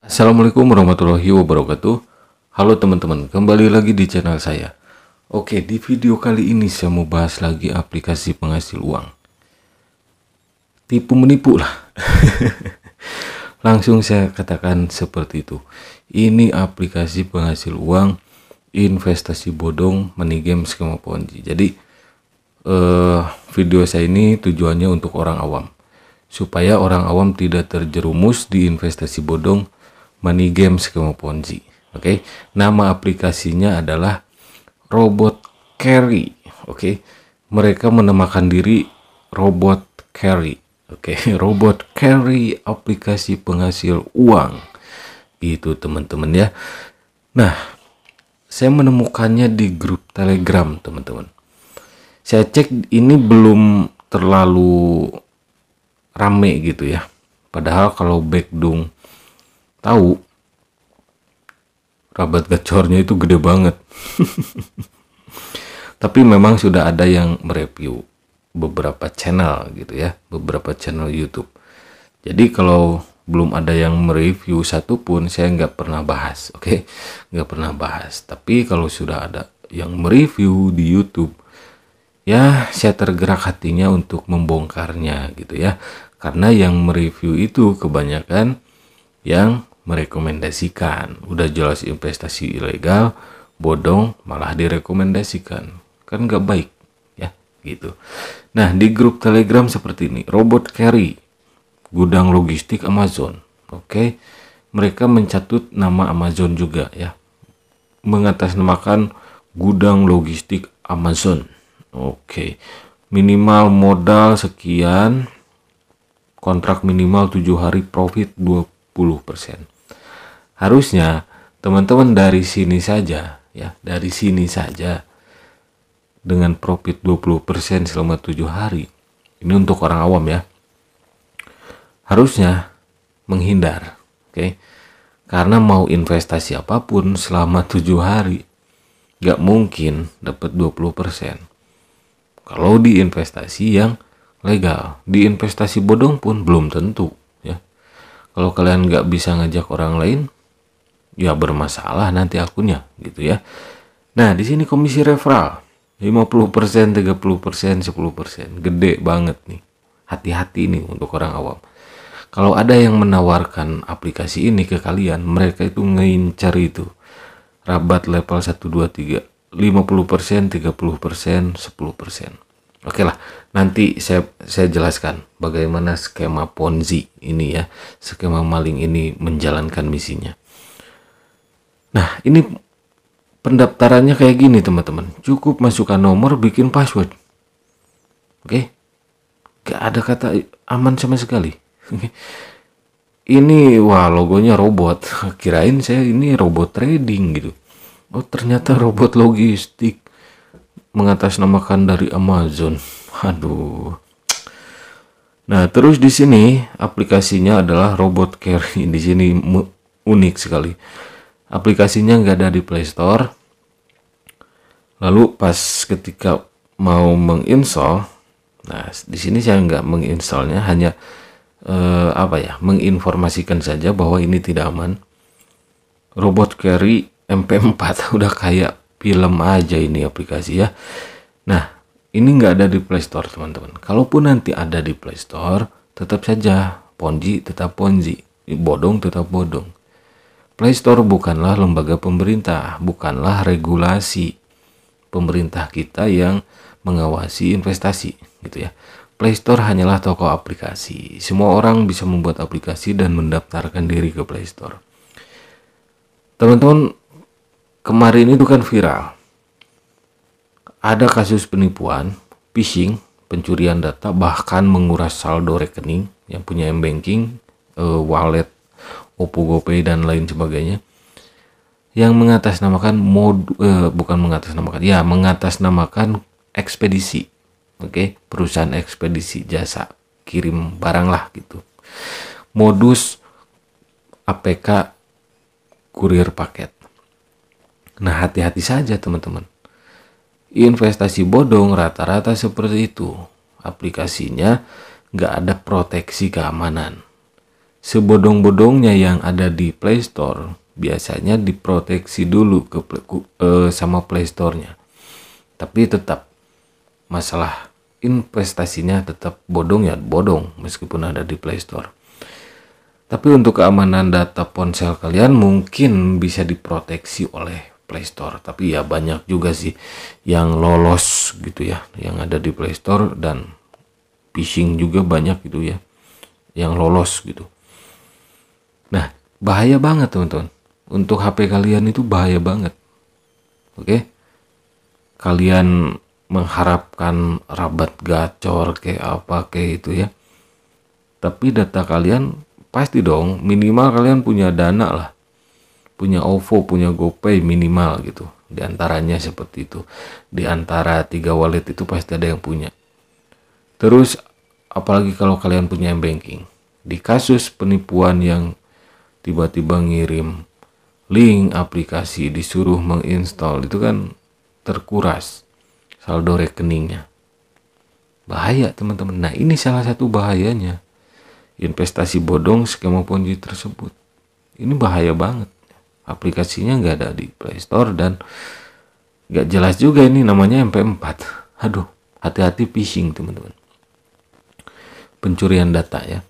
Assalamualaikum warahmatullahi wabarakatuh. Halo teman-teman, kembali lagi di channel saya. Oke, di video kali ini saya mau bahas lagi aplikasi penghasil uang. Tipu menipu lah. Langsung saya katakan seperti itu. Ini aplikasi penghasil uang, investasi bodong, money game, skema ponzi. Jadi video saya ini tujuannya untuk orang awam, supaya orang awam tidak terjerumus di investasi bodong, money game, skema ponzi. Oke, nama aplikasinya adalah Robot Carry. Oke, mereka menamakan diri Robot Carry. Oke, Robot Carry, aplikasi penghasil uang. Itu teman-teman ya. Nah, saya menemukannya di grup Telegram teman-teman. Saya cek ini belum terlalu rame gitu ya. Padahal kalau Baekdung tahu, rabat gacornya itu gede banget. Tapi memang sudah ada yang mereview beberapa channel gitu ya, beberapa channel YouTube. Jadi kalau belum ada yang mereview satupun, saya nggak pernah bahas, oke? Nggak pernah bahas. Tapi kalau sudah ada yang mereview di YouTube, ya saya tergerak hatinya untuk membongkarnya gitu ya. Karena yang mereview itu kebanyakan yang merekomendasikan, udah jelas investasi ilegal, bodong, malah direkomendasikan, kan nggak baik ya gitu. Nah, di grup Telegram seperti ini, Robot Carry, gudang logistik Amazon. Oke, mereka mencatut nama Amazon juga ya, mengatasnamakan gudang logistik Amazon. Oke, minimal modal sekian, kontrak minimal 7 hari, profit 20%. Harusnya teman-teman dari sini saja ya, dari sini saja dengan profit 20% selama 7 hari. Ini untuk orang awam ya. Harusnya menghindar, oke? Karena mau investasi apapun selama 7 hari gak mungkin dapat 20%. Kalau di investasi yang legal, di investasi bodong pun belum tentu ya. Kalau kalian nggak bisa ngajak orang lain, ya bermasalah nanti akunnya gitu ya. Nah, di sini komisi referral 50%, 30%, 10%. Gede banget nih. Hati-hati nih untuk orang awam. Kalau ada yang menawarkan aplikasi ini ke kalian, mereka itu ngincar itu rabat level 1 2 3, 50%, 30%, 10%. Oke lah, nanti saya jelaskan bagaimana skema Ponzi ini ya, skema maling ini menjalankan misinya. Nah, ini pendaftarannya kayak gini teman-teman. Cukup masukkan nomor, bikin password. Oke, gak ada kata aman sama sekali. Ini wah, logonya robot. Kirain saya ini robot trading gitu. Oh, ternyata robot logistik, mengatasnamakan dari Amazon. Aduh. Nah, terus di sini aplikasinya adalah Robot Carry. Di sini unik sekali. Aplikasinya nggak ada di Play Store. Lalu pas ketika mau menginstall, nah di sini saya nggak menginstallnya, hanya menginformasikan saja bahwa ini tidak aman. Robot Carry MP4 udah kayak film aja ini aplikasi ya. Nah, ini nggak ada di Play Store teman-teman. Kalaupun nanti ada di Play Store, tetap saja Ponzi tetap Ponzi, bodong tetap bodong. Play Store bukanlah lembaga pemerintah, bukanlah regulasi pemerintah kita yang mengawasi investasi gitu ya. Play Store hanyalah toko aplikasi. Semua orang bisa membuat aplikasi dan mendaftarkan diri ke Play Store. Teman-teman, kemarin itu kan viral. Ada kasus penipuan, phishing, pencurian data, bahkan menguras saldo rekening yang punya M-Banking, wallet, Oppo, GoPay dan lain sebagainya, yang mengatasnamakan mengatasnamakan ekspedisi. Oke, perusahaan ekspedisi, jasa kirim barang lah gitu. Modus APK kurir paket. Nah, hati-hati saja teman-teman. Investasi bodong rata-rata seperti itu. Aplikasinya nggak ada proteksi keamanan. sebodong-bodongnya yang ada di Play Store biasanya diproteksi dulu sama Play Store-nya. Tapi tetap masalah investasinya tetap bodong ya bodong meskipun ada di Play Store. Tapi untuk keamanan data ponsel kalian mungkin bisa diproteksi oleh Play Store. Tapi ya banyak juga sih yang lolos gitu ya, yang ada di Play Store, dan phishing juga banyak gitu ya, yang lolos gitu. Nah, bahaya banget teman-teman. Untuk HP kalian itu bahaya banget. Oke? Kalian mengharapkan rabat gacor kayak apa kayak itu ya. Tapi data kalian pasti dong minimal kalian punya dana lah. Punya OVO, punya GoPay minimal gitu. Di antaranya seperti itu. Di antara 3 wallet itu pasti ada yang punya. Terus apalagi kalau kalian punya banking. Di kasus penipuan yang tiba-tiba ngirim link aplikasi disuruh menginstal, itu kan terkuras saldo rekeningnya. Bahaya teman-teman. Nah, ini salah satu bahayanya investasi bodong skema Ponzi tersebut. Ini bahaya banget. Aplikasinya nggak ada di Play Store dan nggak jelas juga, ini namanya MP4. Aduh, hati-hati phishing teman-teman. Pencurian data ya.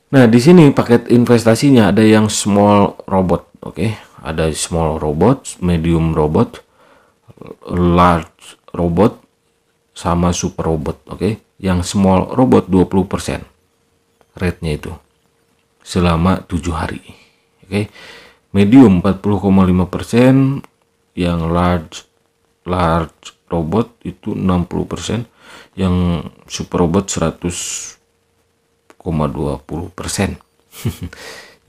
Nah, di sini paket investasinya ada yang small robot, oke? Ada small robot, medium robot, large robot, sama super robot, oke? Yang small robot 20% rate-nya itu selama 7 hari, oke? Medium 40,5%, yang large robot itu 60%, yang super robot 100,20%.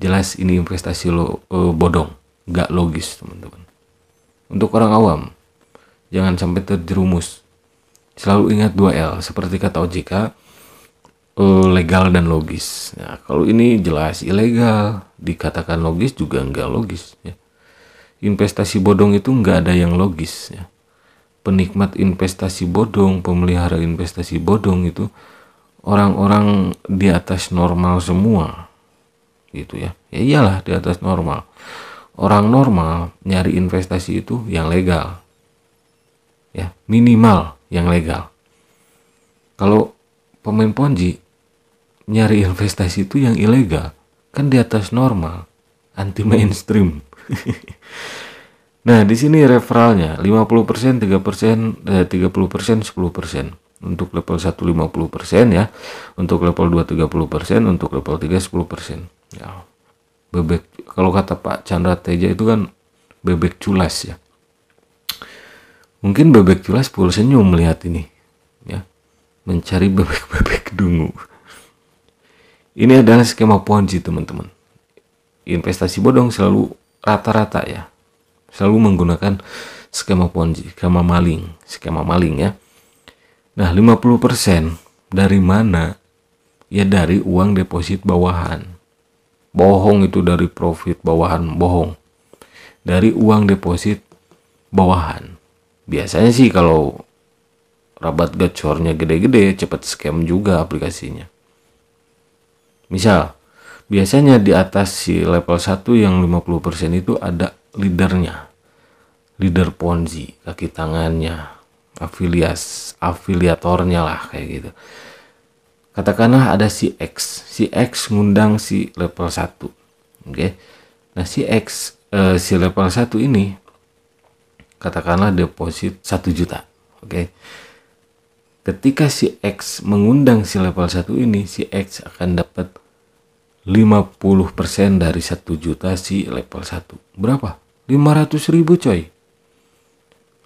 Jelas ini investasi bodong, nggak logis teman-teman. Untuk orang awam, jangan sampai terjerumus. Selalu ingat 2L, seperti kata OJK, legal dan logis. Nah, kalau ini jelas ilegal, dikatakan logis juga nggak logis ya. Investasi bodong itu nggak ada yang logis ya. Penikmat investasi bodong, pemelihara investasi bodong itu orang-orang di atas normal semua gitu ya. Ya iyalah, di atas normal. Orang normal nyari investasi itu yang legal ya, minimal yang legal. Kalau pemain Ponzi nyari investasi itu yang ilegal, kan di atas normal, anti mainstream. Nah, di sini referralnya 50%, 3%, 30%, 10%. Untuk level 1 50% ya. Untuk level 2 30%, untuk level 3 10%. Ya. Bebek, kalau kata Pak Chandra Teja itu kan bebek culas ya. Mungkin bebek culas full senyum melihat ini ya. Mencari bebek-bebek dungu. Ini adalah skema Ponzi teman-teman. Investasi bodong selalu rata-rata ya. Selalu menggunakan skema Ponzi, skema maling ya. Nah, 50% dari mana? Ya dari uang deposit bawahan. Bohong itu, dari profit bawahan, bohong. Dari uang deposit bawahan. Biasanya sih kalau rabat gacornya gede-gede, cepat scam juga aplikasinya. Misal, biasanya di atas si level 1 yang 50% itu ada leadernya. Leader Ponzi, kaki tangannya, afiliatornya lah kayak gitu. Katakanlah ada si X ngundang si level 1. Oke. Nah, si level 1 ini katakanlah deposit 1 juta. Oke. Ketika si X mengundang si level 1 ini, si X akan dapat 50% dari 1 juta si level 1. Berapa? 500.000 coy.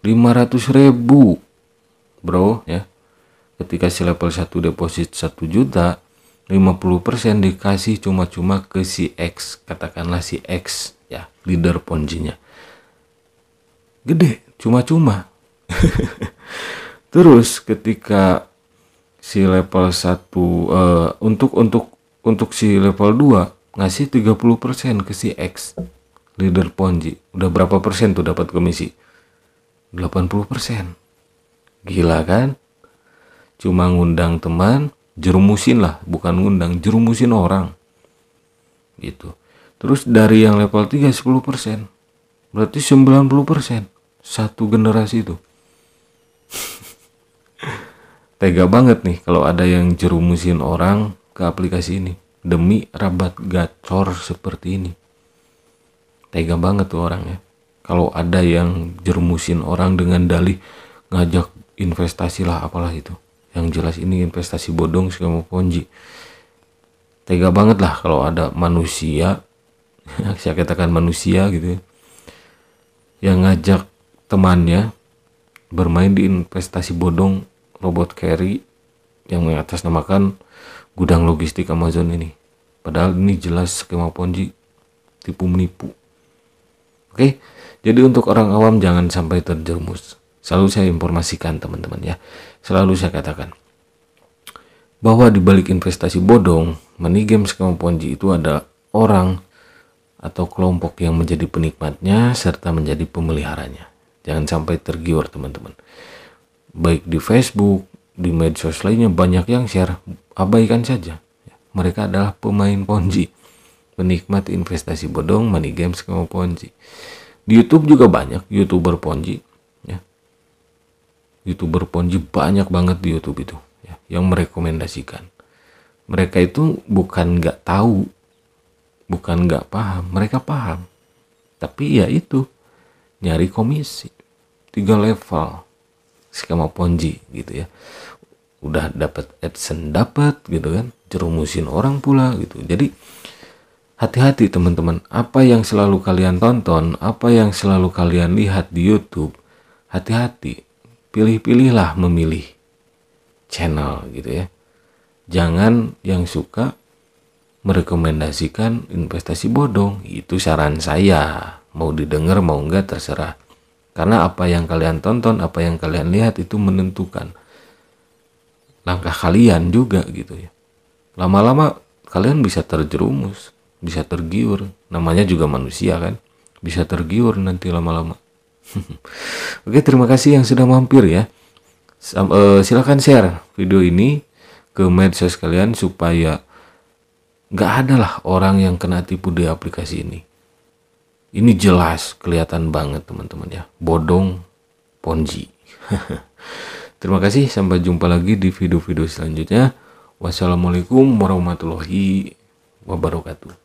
500.000 bro ya. Ketika si level 1 deposit 1 juta, 50% dikasih cuma-cuma ke si X. Katakanlah si X ya, leader Ponzi-nya. Gede, cuma-cuma. Terus ketika si level 1 untuk si level 2 ngasih 30% ke si X, leader Ponzi. Udah berapa persen tuh dapat komisi? 80%. Gila kan? Cuma ngundang teman, jerumusin lah, bukan ngundang, jerumusin orang. gitu. Terus dari yang level 3 10%. Berarti 90% satu generasi itu. Tega banget nih kalau ada yang jerumusin orang ke aplikasi ini demi rabat gacor seperti ini. Tega banget tuh orang ya. Kalau ada yang jerumusin orang dengan dalih ngajak investasi lah apalah itu. Yang jelas ini investasi bodong skema ponzi. Tega banget lah kalau ada manusia, saya katakan manusia gitu ya, yang ngajak temannya bermain di investasi bodong robot carry yang mengatasnamakan gudang logistik Amazon ini. Padahal ini jelas skema ponzi, tipu menipu. Oke, jadi untuk orang awam jangan sampai terjerumus. Selalu saya informasikan teman-teman ya. Selalu saya katakan bahwa di balik investasi bodong, money game skema ponzi itu ada orang atau kelompok yang menjadi penikmatnya serta menjadi pemeliharanya. Jangan sampai tergiur teman-teman. Baik di Facebook, di medsos lainnya banyak yang share, abaikan saja. Mereka adalah pemain ponzi, penikmat investasi bodong, money game skema ponzi. Di YouTube juga banyak YouTuber ponzi, ya. YouTuber ponzi banyak banget di YouTube itu, ya, yang merekomendasikan. Mereka itu bukan nggak tahu, bukan nggak paham, mereka paham. Tapi ya itu, nyari komisi 3 level skema ponzi gitu ya. Udah dapat AdSense dapat gitu kan, jerumusin orang pula gitu. Jadi hati-hati teman-teman, apa yang selalu kalian tonton, apa yang selalu kalian lihat di YouTube, hati-hati. Pilih-pilihlah memilih channel gitu ya. Jangan yang suka merekomendasikan investasi bodong. Itu saran saya. Mau didengar mau enggak terserah. Karena apa yang kalian tonton, apa yang kalian lihat itu menentukan langkah kalian juga gitu ya. Lama-lama kalian bisa terjerumus, bisa tergiur. Namanya juga manusia kan. Bisa tergiur nanti lama-lama. Oke, terima kasih yang sudah mampir ya. Silakan share video ini ke medsos kalian supaya nggak ada lah orang yang kena tipu di aplikasi ini. Ini jelas kelihatan banget teman-teman ya, bodong ponzi. Terima kasih, sampai jumpa lagi di video-video selanjutnya. Wassalamualaikum warahmatullahi wabarakatuh.